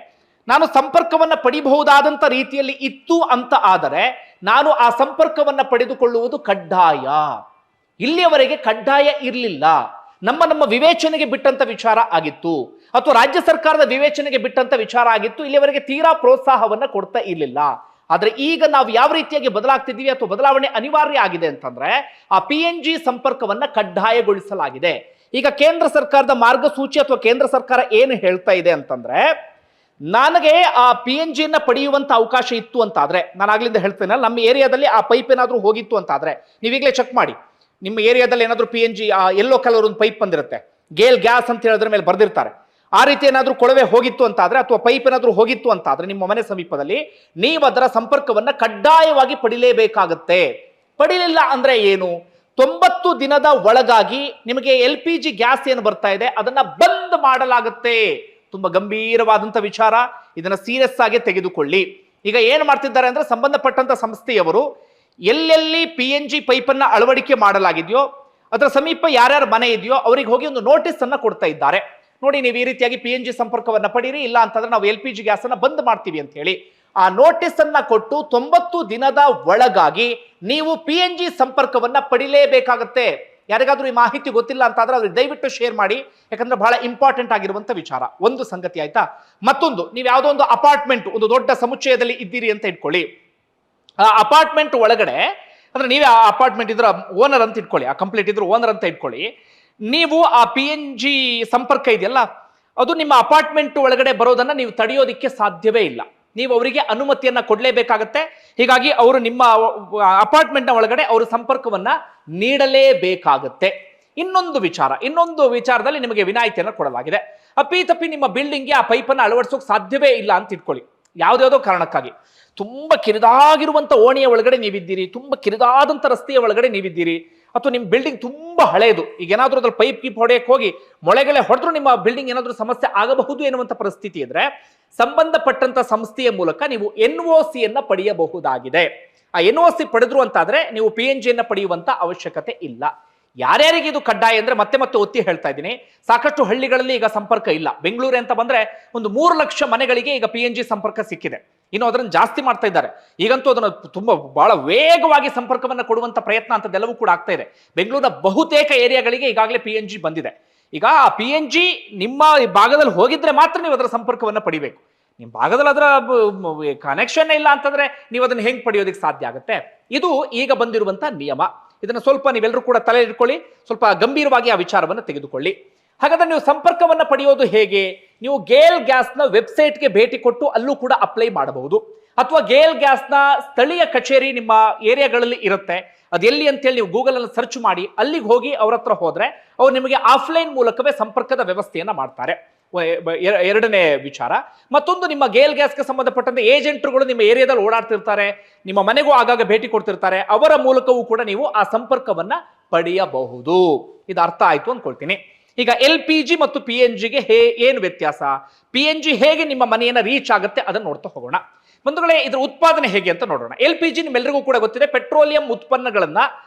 ನಾನು ಸಂಪರ್ಕವನ್ನ ಪಡಿಬಹುದಾದಂತ ರೀತಿಯಲ್ಲಿ ಇತ್ತು ಅಂತ ಆದರೆ ನಾನು ಆ ಸಂಪರ್ಕವನ್ನ ಪಡೆದುಕೊಳ್ಳುವುದು ಕಡ್ಡಾಯ. ಇಲ್ಲಿಯವರೆಗೆ ಕಡ್ಡಾಯ ಇರಲಿಲ್ಲ, ನಮ್ಮ ವಿವೇಚನೆಗೆ ಬಿಟ್ಟಂತ ವಿಚಾರ ಆಗಿತ್ತು, ಅಥವಾ ರಾಜ್ಯ ಸರ್ಕಾರದ ವಿವೇಚನೆಗೆ ಬಿಟ್ಟಂತ ವಿಚಾರ ಆಗಿತ್ತು. ಇಲ್ಲಿವರೆಗೆ ತೀರಾ ಪ್ರೋತ್ಸಾಹವನ್ನ ಕೊಡ್ತಾ ಇರಲಿಲ್ಲ. ಆದ್ರೆ ಈಗ ನಾವು ಯಾವ ರೀತಿಯಾಗಿ ಬದಲಾಗ್ತಿದ್ದೀವಿ ಅಥವಾ ಬದಲಾವಣೆ ಅನಿವಾರ್ಯ ಆಗಿದೆ ಅಂತಂದ್ರೆ, ಆ PNG ಸಂಪರ್ಕವನ್ನ ಕಡ್ಡಾಯಗೊಳಿಸಲಾಗಿದೆ. ಈಗ ಕೇಂದ್ರ ಸರ್ಕಾರದ ಮಾರ್ಗಸೂಚಿ ಅಥವಾ ಕೇಂದ್ರ ಸರ್ಕಾರ ಏನು ಹೇಳ್ತಾ ಇದೆ ಅಂತಂದ್ರೆ, ನನಗೆ ಆ PNG ಯನ್ನ ಪಡೆಯುವಂತ ಅವಕಾಶ ಇತ್ತು ಅಂತಾದ್ರೆ, ನಾನು ಆಗ್ಲಿಂದ ಹೇಳ್ತೇನೆ, ನಮ್ಮ ಏರಿಯಾದಲ್ಲಿ ಆ ಪೈಪ್ ಏನಾದ್ರೂ ಹೋಗಿತ್ತು ಅಂತಾದ್ರೆ ನೀವೀಗಲೇ ಚೆಕ್ ಮಾಡಿ. ನಿಮ್ಮ ಏರಿಯಾದಲ್ಲಿ ಏನಾದ್ರೂ PNG ಯೆಲ್ಲೋ ಕಲರ್ ಒಂದು ಪೈಪ್ ಬಂದಿರುತ್ತೆ, ಗೇಲ್ ಗ್ಯಾಸ್ ಅಂತ ಹೇಳೋದ್ರ ಮೇಲೆ ಬರ್ದಿರ್ತಾರೆ. ಆ ರೀತಿ ಏನಾದ್ರೂ ಕೊಳವೆ ಹೋಗಿತ್ತು ಅಂತಾದ್ರೆ ಅಥವಾ ಪೈಪ್ ಏನಾದ್ರೂ ಹೋಗಿತ್ತು ಅಂತಾದ್ರೆ ನಿಮ್ಮ ಮನೆ ಸಮೀಪದಲ್ಲಿ, ನೀವು ಅದರ ಸಂಪರ್ಕವನ್ನ ಕಡ್ಡಾಯವಾಗಿ ಪಡಿಲೇಬೇಕಾಗತ್ತೆ. ಪಡಿಲಿಲ್ಲ ಅಂದ್ರೆ ಏನು, 90 ದಿನದ ಒಳಗಾಗಿ ನಿಮಗೆ LPG ಗ್ಯಾಸ್ ಏನು ಬರ್ತಾ ಇದೆ ಅದನ್ನ ಬಂದ್ ಮಾಡಲಾಗುತ್ತೆ. ತುಂಬಾ ಗಂಭೀರವಾದಂತ ವಿಚಾರ, ಇದನ್ನ ಸೀರಿಯಸ್ ಆಗಿ ತೆಗೆದುಕೊಳ್ಳಿ. ಈಗ ಏನು ಮಾಡ್ತಿದ್ದಾರೆ ಅಂದ್ರೆ, ಸಂಬಂಧಪಟ್ಟಂತ ಸಂಸ್ಥೆಯವರು ಎಲ್ಲೆಲ್ಲಿ PNG ಪೈಪನ್ನ ಅಳವಡಿಕೆ ಮಾಡಲಾಗಿದೆಯೋ ಅದರ ಸಮೀಪ ಯಾರ್ಯಾರ ಮನೆ ಇದೆಯೋ ಅವರಿಗೆ ಹೋಗಿ ಒಂದು ನೋಟಿಸ್ ಅನ್ನ ಕೊಡ್ತಾ ಇದ್ದಾರೆ. ನೋಡಿ, ನೀವು ಈ ರೀತಿಯಾಗಿ PNG ಸಂಪರ್ಕವನ್ನ ಪಡೀರಿ, ಇಲ್ಲ ಅಂತಂದ್ರೆ ನಾವು LPG ಗ್ಯಾಸ್ ಅನ್ನ ಬಂದ್ ಮಾಡ್ತೀವಿ ಅಂತ ಹೇಳಿ ಆ ನೋಟಿಸ್ ಅನ್ನ ಕೊಟ್ಟು 90 ದಿನದ ಒಳಗಾಗಿ ನೀವು PNG ಸಂಪರ್ಕವನ್ನ ಪಡಿಲೇಬೇಕಾಗತ್ತೆ. ಯಾರಿಗಾದ್ರೂ ಈ ಮಾಹಿತಿ ಗೊತ್ತಿಲ್ಲ ಅಂತಾದ್ರೆ ಅವ್ರಿಗೆ ದಯವಿಟ್ಟು ಶೇರ್ ಮಾಡಿ, ಯಾಕಂದ್ರೆ ಬಹಳ ಇಂಪಾರ್ಟೆಂಟ್ ಆಗಿರುವಂತ ವಿಚಾರ. ಒಂದು ಸಂಗತಿ ಆಯ್ತಾ. ಮತ್ತೊಂದು, ನೀವು ಯಾವುದೋ ಒಂದು ಅಪಾರ್ಟ್ಮೆಂಟ್, ಒಂದು ದೊಡ್ಡ ಸಮುಚ್ಚಯದಲ್ಲಿ ಇದ್ದೀರಿ ಅಂತ ಇಟ್ಕೊಳ್ಳಿ. ಆ ಅಪಾರ್ಟ್ಮೆಂಟ್ ಒಳಗಡೆ ಅಂದ್ರೆ ನೀವೇ ಆ ಅಪಾರ್ಟ್ಮೆಂಟ್ ಇದ್ರ ಓನರ್ ಅಂತ ಇಟ್ಕೊಳ್ಳಿ, ಆ ಕಂಪ್ಲೀಟ್ ಇದ್ರ ಓನರ್ ಅಂತ ಇಟ್ಕೊಳ್ಳಿ. ನೀವು ಆ PNG ಸಂಪರ್ಕ ಇದೆಯಲ್ಲ, ಅದು ನಿಮ್ಮ ಅಪಾರ್ಟ್ಮೆಂಟ್ ಒಳಗಡೆ ಬರೋದನ್ನ ನೀವು ತಡೆಯೋದಿಕ್ಕೆ ಸಾಧ್ಯವೇ ಇಲ್ಲ. ನೀವು ಅವರಿಗೆ ಅನುಮತಿಯನ್ನ ಕೊಡಲೇಬೇಕಾಗತ್ತೆ. ಹೀಗಾಗಿ ಅವರು ನಿಮ್ಮ ಅಪಾರ್ಟ್ಮೆಂಟ್ನ ಒಳಗಡೆ ಅವರು ಸಂಪರ್ಕವನ್ನ ನೀಡಲೇಬೇಕಾಗತ್ತೆ. ಇನ್ನೊಂದು ವಿಚಾರದಲ್ಲಿ ನಿಮಗೆ ವಿನಾಯಿತಿಯನ್ನು ಕೊಡಲಾಗಿದೆ. ಅಪ್ಪಿತಪ್ಪಿ ನಿಮ್ಮ ಬಿಲ್ಡಿಂಗ್ಗೆ ಆ ಪೈಪನ್ನು ಅಳವಡಿಸೋಕೆ ಸಾಧ್ಯವೇ ಇಲ್ಲ ಅಂತ ಇಟ್ಕೊಳ್ಳಿ, ಯಾವುದ್ಯಾವುದೋ ಕಾರಣಕ್ಕಾಗಿ. ತುಂಬಾ ಕಿರಿದಾಗಿರುವಂತ ಓಣಿಯ ಒಳಗಡೆ ನೀವಿದ್ದೀರಿ, ತುಂಬಾ ಕಿರಿದಾದಂತ ರಸ್ತೆಯ ಒಳಗಡೆ ನೀವಿದ್ದೀರಿ, ಅಥವಾ ನಿಮ್ಮ ಬಿಲ್ಡಿಂಗ್ ತುಂಬಾ ಹಳೆಯದು, ಈಗ ಏನಾದ್ರೂ ಅದ್ರ ಪೈಪ್ ಕೀಪ್ ಹೊಡೆಯಕ್ಕೆ ಹೋಗಿ ಮೊಳೆಗಳೇ ಹೊಡೆದ್ರು ನಿಮ್ಮ ಬಿಲ್ಡಿಂಗ್ ಏನಾದ್ರೂ ಸಮಸ್ಯೆ ಆಗಬಹುದು ಎನ್ನುವಂತ ಪರಿಸ್ಥಿತಿ ಇದ್ರೆ ಸಂಬಂಧಪಟ್ಟಂತ ಸಂಸ್ಥೆಯ ಮೂಲಕ ನೀವು NOC ಯನ್ನ ಪಡೆಯಬಹುದಾಗಿದೆ. ಆ NOC ಪಡೆದ್ರು ಅಂತಾದ್ರೆ ನೀವು PNG ಯನ್ನ ಪಡೆಯುವಂತ ಅವಶ್ಯಕತೆ ಇಲ್ಲ. ಯಾರ್ಯಾರಿಗೆ ಇದು ಕಡ್ಡಾಯ ಅಂದ್ರೆ ಮತ್ತೆ ಒತ್ತಿ ಹೇಳ್ತಾ ಇದ್ದೀನಿ, ಸಾಕಷ್ಟು ಹಳ್ಳಿಗಳಲ್ಲಿ ಈಗ ಸಂಪರ್ಕ ಇಲ್ಲ. ಬೆಂಗಳೂರು ಅಂತ ಬಂದ್ರೆ ಒಂದು 3 ಲಕ್ಷ ಮನೆಗಳಿಗೆ ಈಗ PNG ಸಂಪರ್ಕ ಸಿಕ್ಕಿದೆ. ಇನ್ನು ಅದನ್ನು ಜಾಸ್ತಿ ಮಾಡ್ತಾ ಇದ್ದಾರೆ. ಈಗಂತೂ ಅದನ್ನು ತುಂಬಾ ಬಹಳ ವೇಗವಾಗಿ ಸಂಪರ್ಕವನ್ನು ಕೊಡುವಂತ ಪ್ರಯತ್ನ ಅಂತದೆಲ್ಲವೂ ಕೂಡ ಆಗ್ತಾ ಇದೆ. ಬೆಂಗಳೂರಿನ ಬಹುತೇಕ ಏರಿಯಾಗಳಿಗೆ ಈಗಾಗಲೇ PNG ಬಂದಿದೆ. ಈಗ ಆ PNG ನಿಮ್ಮ ಭಾಗದಲ್ಲಿ ಹೋಗಿದ್ರೆ ಮಾತ್ರ ನೀವು ಅದರ ಸಂಪರ್ಕವನ್ನು ಪಡಿಬೇಕು. ನಿಮ್ಮ ಭಾಗದಲ್ಲಿ ಅದರ ಕನೆಕ್ಷನ್ ಇಲ್ಲ ಅಂತಂದ್ರೆ ನೀವು ಅದನ್ನು ಹೆಂಗ್ ಪಡೆಯೋದಕ್ಕೆ ಸಾಧ್ಯ ಆಗುತ್ತೆ? ಇದು ಈಗ ಬಂದಿರುವಂತ ನಿಯಮ. ಇದನ್ನು ಸ್ವಲ್ಪ ನೀವೆಲ್ಲರೂ ಕೂಡ ತಲೆ ಇಟ್ಕೊಳ್ಳಿ, ಸ್ವಲ್ಪ ಗಂಭೀರವಾಗಿ ಆ ವಿಚಾರವನ್ನು ತೆಗೆದುಕೊಳ್ಳಿ. ಹಾಗಾದ್ರೆ ನೀವು ಸಂಪರ್ಕವನ್ನು ಪಡೆಯೋದು ಹೇಗೆ? ನೀವು ಗೇಲ್ ಗ್ಯಾಸ್ನ ವೆಬ್ಸೈಟ್ಗೆ ಭೇಟಿ ಕೊಟ್ಟು ಅಲ್ಲೂ ಕೂಡ ಅಪ್ಲೈ ಮಾಡಬಹುದು. ಅಥವಾ ಗೇಲ್ ಗ್ಯಾಸ್ನ ಸ್ಥಳೀಯ ಕಚೇರಿ ನಿಮ್ಮ ಏರಿಯಾಗಳಲ್ಲಿ ಇರುತ್ತೆ, ಅದು ಎಲ್ಲಿ ಅಂತೇಳಿ ನೀವು ಗೂಗಲ್ ಅಲ್ಲಿ ಸರ್ಚ್ ಮಾಡಿ ಅಲ್ಲಿಗೆ ಹೋಗಿ ಅವ್ರ ಹತ್ರ ಹೋದ್ರೆ ಅವ್ರು ನಿಮಗೆ ಆಫ್ಲೈನ್ ಮೂಲಕವೇ ಸಂಪರ್ಕದ ವ್ಯವಸ್ಥೆಯನ್ನ ಮಾಡ್ತಾರೆ. ಎರಡನೇ ವಿಚಾರ. ಮತ್ತೊಂದು, ನಿಮ್ಮ ಗೇಲ್ ಗ್ಯಾಸ್ಗೆ ಸಂಬಂಧಪಟ್ಟಂತೆ ಏಜೆಂಟ್ರುಗಳು ನಿಮ್ಮ ಏರಿಯಾದಲ್ಲಿ ಓಡಾಡ್ತಿರ್ತಾರೆ, ನಿಮ್ಮ ಮನೆಗೂ ಆಗಾಗ ಭೇಟಿ ಕೊಡ್ತಿರ್ತಾರೆ, ಅವರ ಮೂಲಕವೂ ಕೂಡ ನೀವು ಆ ಸಂಪರ್ಕವನ್ನ ಪಡೆಯಬಹುದು. ಇದು ಅರ್ಥ ಆಯ್ತು ಅನ್ಕೊಳ್ತೀನಿ. ಈಗ LPG ಮತ್ತು PNGಗೆ ಏನು ವ್ಯತ್ಯಾಸ, PNG ಹೇಗೆ ನಿಮ್ಮ ಮನೆಯನ್ನ ರೀಚ್ ಆಗುತ್ತೆ ಅದನ್ನು ನೋಡ್ತಾ ಹೋಗೋಣ. ಬಂಧುಗಳೇ, ಇದರ ಉತ್ಪಾದನೆ ಹೇಗೆ ಅಂತ ನೋಡೋಣ. LPG ನಿಮ್ಮೆಲ್ಲರಿಗೂ ಕೂಡ ಗೊತ್ತಿದೆ, ಪೆಟ್ರೋಲಿಯಂ ಉತ್ಪನ್ನಗಳನ್ನ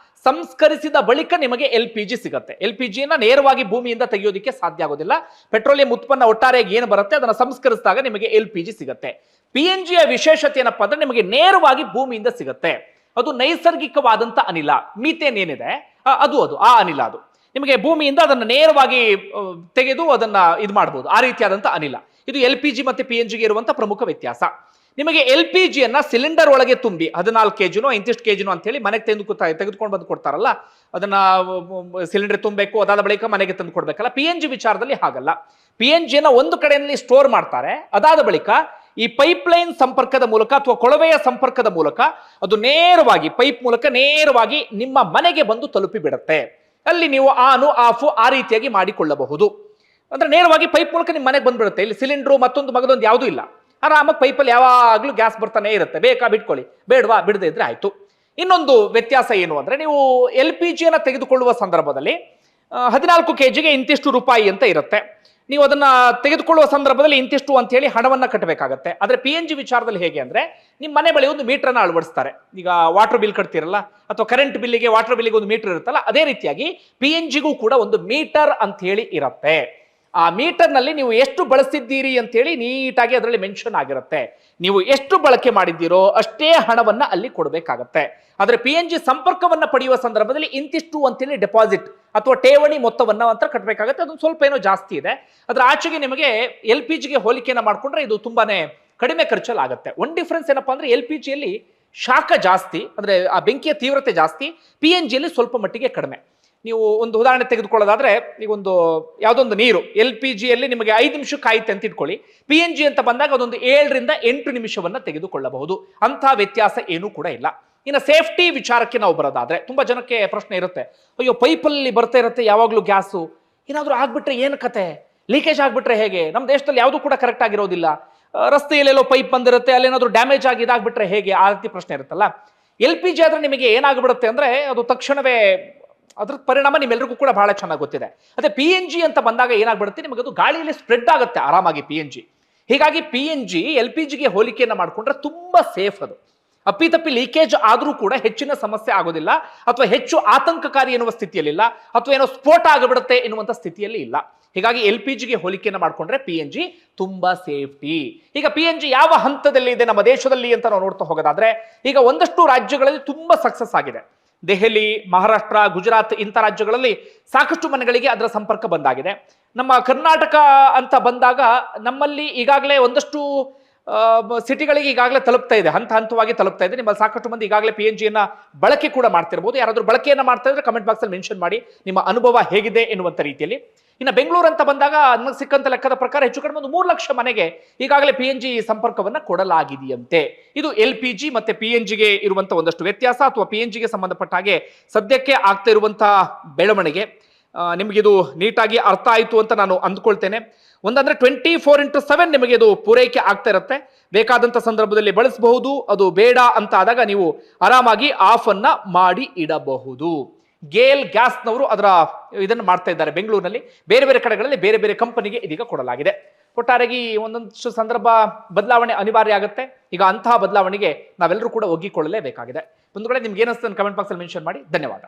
ಸಂಸ್ಕರಿಸಿದ ಬಳಿಕ ನಿಮಗೆ LPG ಸಿಗುತ್ತೆ. LPGಯನ್ನ ನೇರವಾಗಿ ಭೂಮಿಯಿಂದ ತೆಗೆಯೋದಕ್ಕೆ ಸಾಧ್ಯ ಆಗೋದಿಲ್ಲ. ಪೆಟ್ರೋಲಿಯಂ ಉತ್ಪನ್ನ ಒಟ್ಟಾರೆಯಾಗಿ ಏನು ಬರುತ್ತೆ ಅದನ್ನ ಸಂಸ್ಕರಿಸಿದಾಗ ನಿಮಗೆ LPG ಸಿಗುತ್ತೆ. PNGಯ ವಿಶೇಷತೆ ಏನಪ್ಪಾ ಅಂದ್ರೆ ನಿಮಗೆ ನೇರವಾಗಿ ಭೂಮಿಯಿಂದ ಸಿಗುತ್ತೆ. ಅದು ನೈಸರ್ಗಿಕವಾದಂತ ಅನಿಲ, ಮೀಥೇನ್ ಏನಿದೆ ಅದು ಆ ಅನಿಲ ಅದು ನಿಮಗೆ ಭೂಮಿಯಿಂದ ಅದನ್ನು ನೇರವಾಗಿ ತೆಗೆದು ಅದನ್ನ ಇದು ಮಾಡಬಹುದು. ಆ ರೀತಿಯಾದಂತ ಅನಿಲ ಇದು LPG ಮತ್ತೆ PNGಗೆ ಇರುವಂತ ಪ್ರಮುಖ ವ್ಯತ್ಯಾಸ. ನಿಮಗೆ LPGಯನ್ನ ಸಿಲಿಂಡರ್ ಒಳಗೆ ತುಂಬಿ 14 kgನೋ ಇಂತಿಷ್ಟು kgನೋ ಅಂತ ಹೇಳಿ ಮನೆಗೆ ತೆಗೆದುಕೊಂಡು ಬಂದು ಕೊಡ್ತಾರಲ್ಲ, ಅದನ್ನ ಸಿಲಿಂಡರ್ ತುಂಬಬೇಕು, ಅದಾದ ಬಳಿಕ ಮನೆಗೆ ತಂದು ಕೊಡ್ಬೇಕಲ್ಲ. PNG ವಿಚಾರದಲ್ಲಿ ಹಾಗಲ್ಲ. PNGಯನ್ನ ಒಂದು ಕಡೆಯಲ್ಲಿ ಸ್ಟೋರ್ ಮಾಡ್ತಾರೆ, ಅದಾದ ಬಳಿಕ ಈ ಪೈಪ್ಲೈನ್ ಸಂಪರ್ಕದ ಮೂಲಕ ಅಥವಾ ಕೊಳವೆಯ ಸಂಪರ್ಕದ ಮೂಲಕ ಅದು ನೇರವಾಗಿ ಪೈಪ್ ಮೂಲಕ ನೇರವಾಗಿ ನಿಮ್ಮ ಮನೆಗೆ ಬಂದು ತಲುಪಿ ಬಿಡುತ್ತೆ. ಅಲ್ಲಿ ನೀವು ಆನು ಆಫು ಆ ರೀತಿಯಾಗಿ ಮಾಡಿಕೊಳ್ಳಬಹುದು. ಅಂದ್ರೆ ನೇರವಾಗಿ ಪೈಪ್ ಮೂಲಕ ನಿಮ್ಮ ಮನೆಗೆ ಬಂದ್ಬಿಡುತ್ತೆ. ಇಲ್ಲಿ ಸಿಲಿಂಡ್ರು ಮತ್ತೊಂದು ಮಗದೊಂದು ಯಾವುದೂ ಇಲ್ಲ, ಆರಾಮಾಗಿ ಪೈಪಲ್ಲಿ ಯಾವಾಗಲೂ ಗ್ಯಾಸ್ ಬರ್ತಾನೆ ಇರುತ್ತೆ. ಬೇಕಾ ಬಿಟ್ಕೊಳ್ಳಿ, ಬೇಡವಾ ಬಿಡದೆ ಇದ್ರೆ ಆಯ್ತು. ಇನ್ನೊಂದು ವ್ಯತ್ಯಾಸ ಏನು ಅಂದ್ರೆ, ನೀವು LPGಯನ್ನ ತೆಗೆದುಕೊಳ್ಳುವ ಸಂದರ್ಭದಲ್ಲಿ 14 kgಗೆ ಇಂತಿಷ್ಟು ರೂಪಾಯಿ ಅಂತ ಇರುತ್ತೆ. ನೀವು ಅದನ್ನ ತೆಗೆದುಕೊಳ್ಳುವ ಸಂದರ್ಭದಲ್ಲಿ ಇಂತಿಷ್ಟು ಅಂತ ಹೇಳಿ ಹಣವನ್ನ ಕಟ್ಟಬೇಕಾಗತ್ತೆ. ಆದ್ರೆ PNG ವಿಚಾರದಲ್ಲಿ ಹೇಗೆ ಅಂದ್ರೆ, ನಿಮ್ಮ ಮನೆ ಬಳಿ ಒಂದು ಮೀಟರ್ನ ಅಳವಡಿಸ್ತಾರೆ. ಈಗ ವಾಟರ್ ಬಿಲ್ ಕಟ್ತಿರಲ್ಲ ಅಥವಾ ಕರೆಂಟ್ ಬಿಲ್ಲಿಗೆ ವಾಟರ್ ಬಿಲ್ಲಿಗೆ ಒಂದು ಮೀಟರ್ ಇರುತ್ತಲ್ಲ, ಅದೇ ರೀತಿಯಾಗಿ PNGಗೂ ಕೂಡ ಒಂದು ಮೀಟರ್ ಅಂತ ಹೇಳಿ ಇರುತ್ತೆ. ಆ ಮೀಟರ್ನಲ್ಲಿ ನೀವು ಎಷ್ಟು ಬಳಸಿದ್ದೀರಿ ಅಂತೇಳಿ ನೀಟಾಗಿ ಅದರಲ್ಲಿ ಮೆನ್ಷನ್ ಆಗಿರುತ್ತೆ. ನೀವು ಎಷ್ಟು ಬಳಕೆ ಮಾಡಿದ್ದೀರೋ ಅಷ್ಟೇ ಹಣವನ್ನ ಅಲ್ಲಿ ಕೊಡಬೇಕಾಗತ್ತೆ. ಆದ್ರೆ PNG ಸಂಪರ್ಕವನ್ನ ಪಡೆಯುವ ಸಂದರ್ಭದಲ್ಲಿ ಇಂತಿಷ್ಟು ಅಂತೇಳಿ ಡೆಪಾಸಿಟ್ ಅಥವಾ ಠೇವಣಿ ಮೊತ್ತವನ್ನ ಮಾತ್ರ ಕಟ್ಟಬೇಕಾಗತ್ತೆ. ಅದೊಂದು ಸ್ವಲ್ಪ ಏನೋ ಜಾಸ್ತಿ ಇದೆ. ಅದ್ರ ಆಚೆಗೆ ನಿಮಗೆ LPGಗೆ ಹೋಲಿಕೆಯನ್ನ ಮಾಡ್ಕೊಂಡ್ರೆ ಇದು ತುಂಬಾನೇ ಕಡಿಮೆ ಖರ್ಚಲ್ಲಿ ಆಗುತ್ತೆ. ಒಂದು ಡಿಫ್ರೆನ್ಸ್ ಏನಪ್ಪಾ ಅಂದ್ರೆ, LPGಯಲ್ಲಿ ಶಾಖ ಜಾಸ್ತಿ, ಅಂದ್ರೆ ಆ ಬೆಂಕಿಯ ತೀವ್ರತೆ ಜಾಸ್ತಿ, PNGಯಲ್ಲಿ ಸ್ವಲ್ಪ ಮಟ್ಟಿಗೆ ಕಡಿಮೆ. ನೀವು ಒಂದು ಉದಾಹರಣೆ ತೆಗೆದುಕೊಳ್ಳೋದಾದ್ರೆ, ಈಗ ಯಾವುದೊಂದು ನೀರು LPGಯಲ್ಲಿ ನಿಮಗೆ 5 ನಿಮಿಷಕ್ಕೆ ಆಯ್ತು ಅಂತ ಇಟ್ಕೊಳ್ಳಿ, PNG ಅಂತ ಬಂದಾಗ ಅದೊಂದು 7 ರಿಂದ 8 ನಿಮಿಷವನ್ನ ತೆಗೆದುಕೊಳ್ಳಬಹುದು. ಅಂಥ ವ್ಯತ್ಯಾಸ ಏನೂ ಕೂಡ ಇಲ್ಲ. ಇನ್ನು ಸೇಫ್ಟಿ ವಿಚಾರಕ್ಕೆ ನಾವು ಬರೋದಾದ್ರೆ, ತುಂಬಾ ಜನಕ್ಕೆ ಪ್ರಶ್ನೆ ಇರುತ್ತೆ, ಅಯ್ಯೋ ಪೈಪಲ್ಲಿ ಬರ್ತಾ ಇರುತ್ತೆ ಯಾವಾಗಲೂ ಗ್ಯಾಸು, ಏನಾದರೂ ಆಗ್ಬಿಟ್ರೆ ಏನು ಕತೆ, ಲೀಕೇಜ್ ಆಗ್ಬಿಟ್ರೆ ಹೇಗೆ? ನಮ್ಮ ದೇಶದಲ್ಲಿ ಯಾವುದೂ ಕೂಡ ಕರೆಕ್ಟ್ ಆಗಿರೋದಿಲ್ಲ, ರಸ್ತೆಯಲ್ಲೆಲ್ಲೋ ಪೈಪ್ ಬಂದಿರುತ್ತೆ, ಅಲ್ಲೇನಾದ್ರೂ ಡ್ಯಾಮೇಜ್ ಆಗಿ ಇದಾಗ್ಬಿಟ್ರೆ ಹೇಗೆ? ಆ ರೀತಿ ಪ್ರಶ್ನೆ ಇರುತ್ತಲ್ಲ. LPG ಆದ್ರೆ ನಿಮಗೆ ಏನಾಗ್ಬಿಡುತ್ತೆ ಅಂದ್ರೆ, ಅದು ತಕ್ಷಣವೇ ಅದ್ರ ಪರಿಣಾಮ ನಿಮ್ಮೆಲ್ಲರಿಗೂ ಕೂಡ ಬಹಳ ಚೆನ್ನಾಗಿ ಗೊತ್ತಿದೆ. ಅದೇ PNG ಅಂತ ಬಂದಾಗ ಏನಾಗ್ಬಿಡುತ್ತೆ, ನಿಮಗೆ ಅದು ಗಾಳಿಯಲ್ಲಿ ಸ್ಪ್ರೆಡ್ ಆಗುತ್ತೆ ಆರಾಮಾಗಿ PNG. ಹೀಗಾಗಿ PNG LPGಗೆ ಹೋಲಿಕೆಯನ್ನ ಮಾಡಿಕೊಂಡ್ರೆ ತುಂಬಾ ಸೇಫ್. ಅದು ಅಪ್ಪಿತಪ್ಪಿ ಲೀಕೇಜ್ ಆದ್ರೂ ಕೂಡ ಹೆಚ್ಚಿನ ಸಮಸ್ಯೆ ಆಗೋದಿಲ್ಲ, ಅಥವಾ ಹೆಚ್ಚು ಆತಂಕಕಾರಿ ಎನ್ನುವ ಸ್ಥಿತಿಯಲ್ಲಿಲ್ಲ, ಅಥವಾ ಏನೋ ಸ್ಫೋಟ ಆಗಿಬಿಡುತ್ತೆ ಎನ್ನುವಂತ ಸ್ಥಿತಿಯಲ್ಲಿ ಇಲ್ಲ. ಹೀಗಾಗಿ LPGಗೆ ಹೋಲಿಕೆಯನ್ನ ಮಾಡಿಕೊಂಡ್ರೆ PNG ತುಂಬಾ ಸೇಫ್ಟಿ. ಈಗ PNG ಯಾವ ಹಂತದಲ್ಲಿ ಇದೆ ನಮ್ಮ ದೇಶದಲ್ಲಿ ಅಂತ ನಾವು ನೋಡ್ತಾ ಹೋಗೋದಾದ್ರೆ, ಈಗ ಒಂದಷ್ಟು ರಾಜ್ಯಗಳಲ್ಲಿ ತುಂಬಾ ಸಕ್ಸಸ್ ಆಗಿದೆ. ದೆಹಲಿ, ಮಹಾರಾಷ್ಟ್ರ, ಗುಜರಾತ್ ಇಂಥ ರಾಜ್ಯಗಳಲ್ಲಿ ಸಾಕಷ್ಟು ಮನೆಗಳಿಗೆ ಅದರ ಸಂಪರ್ಕ ಬಂದಾಗಿದೆ. ನಮ್ಮ ಕರ್ನಾಟಕ ಅಂತ ಬಂದಾಗ ನಮ್ಮಲ್ಲಿ ಈಗಾಗಲೇ ಒಂದಷ್ಟು ಸಿಟಿಗಳಿಗೆ ಈಗಾಗಲೇ ತಲುಪ್ತಾ ಇದೆ, ಹಂತ ಹಂತವಾಗಿ ತಲುಪ್ತಾ ಇದೆ. ನಿಮ್ಮಲ್ಲಿ ಸಾಕಷ್ಟು ಮಂದಿ ಈಗಾಗಲೇ PNG ಬಳಕೆ ಕೂಡ ಮಾಡ್ತಿರ್ಬೋದು. ಯಾರಾದ್ರೂ ಬಳಕೆಯನ್ನ ಮಾಡ್ತಾ ಇದ್ರೆ ಕಮೆಂಟ್ ಬಾಕ್ಸ್ ಅಲ್ಲಿ ಮೆನ್ಷನ್ ಮಾಡಿ ನಿಮ್ಮ ಅನುಭವ ಹೇಗಿದೆ ಎನ್ನುವಂತ ರೀತಿಯಲ್ಲಿ. ಇನ್ನು ಬೆಂಗಳೂರು ಅಂತ ಬಂದಾಗ ನಮಗೆ ಸಿಕ್ಕಂತ ಲೆಕ್ಕದ ಪ್ರಕಾರ ಹೆಚ್ಚು ಕಡಿಮೆ ಒಂದು 3 ಲಕ್ಷ ಮನೆಗೆ ಈಗಾಗಲೇ PNG ಸಂಪರ್ಕವನ್ನ ಕೊಡಲಾಗಿದೆಯಂತೆ. ಇದು LPG ಮತ್ತೆ PNGಗೆ ಇರುವಂತ ಒಂದಷ್ಟು ವ್ಯತ್ಯಾಸ ಅಥವಾ PNGಗೆ ಸಂಬಂಧಪಟ್ಟ ಹಾಗೆ ಸದ್ಯಕ್ಕೆ ಆಗ್ತಾ ಇರುವಂತಹ ಬೆಳವಣಿಗೆ. ನಿಮಗಿದು ನೀಟಾಗಿ ಅರ್ಥ ಆಯಿತು ಅಂತ ನಾನು ಅಂದ್ಕೊಳ್ತೇನೆ. ಒಂದಂದ್ರೆ 24x7 ನಿಮಗೆ ಇದು ಪೂರೈಕೆ ಆಗ್ತಾ ಇರುತ್ತೆ. ಬೇಕಾದಂತ ಸಂದರ್ಭದಲ್ಲಿ ಬಳಸಬಹುದು. ಅದು ಬೇಡ ಅಂತ ಆದಾಗ ನೀವು ಆರಾಮಾಗಿ ಆಫ್ ಅನ್ನ ಮಾಡಿ ಇಡಬಹುದು. ಗೇಲ್ ಗ್ಯಾಸ್ನವರು ಅದರ ಇದನ್ನು ಮಾಡ್ತಾ ಇದ್ದಾರೆ ಬೆಂಗಳೂರಿನಲ್ಲಿ. ಬೇರೆ ಬೇರೆ ಕಡೆಗಳಲ್ಲಿ ಬೇರೆ ಬೇರೆ ಕಂಪನಿಗೆ ಇದೀಗ ಕೊಡಲಾಗಿದೆ. ಒಟ್ಟಾರೆಯಾಗಿ ಒಂದೊಂದು ಸಂದರ್ಭ ಬದಲಾವಣೆ ಅನಿವಾರ್ಯ ಆಗುತ್ತೆ. ಈಗ ಅಂತಹ ಬದಲಾವಣೆಗೆ ನಾವೆಲ್ಲರೂ ಕೂಡ ಒಗ್ಗಿಕೊಳ್ಳಲೇಬೇಕಾಗಿದೆ. ಒಂದು ಕಡೆ ನಿಮ್ಗೆ ಏನಿಸ್ತದೆ ಕಮೆಂಟ್ ಬಾಕ್ಸ್ ಅಲ್ಲಿ ಮೆನ್ಷನ್ ಮಾಡಿ. ಧನ್ಯವಾದ.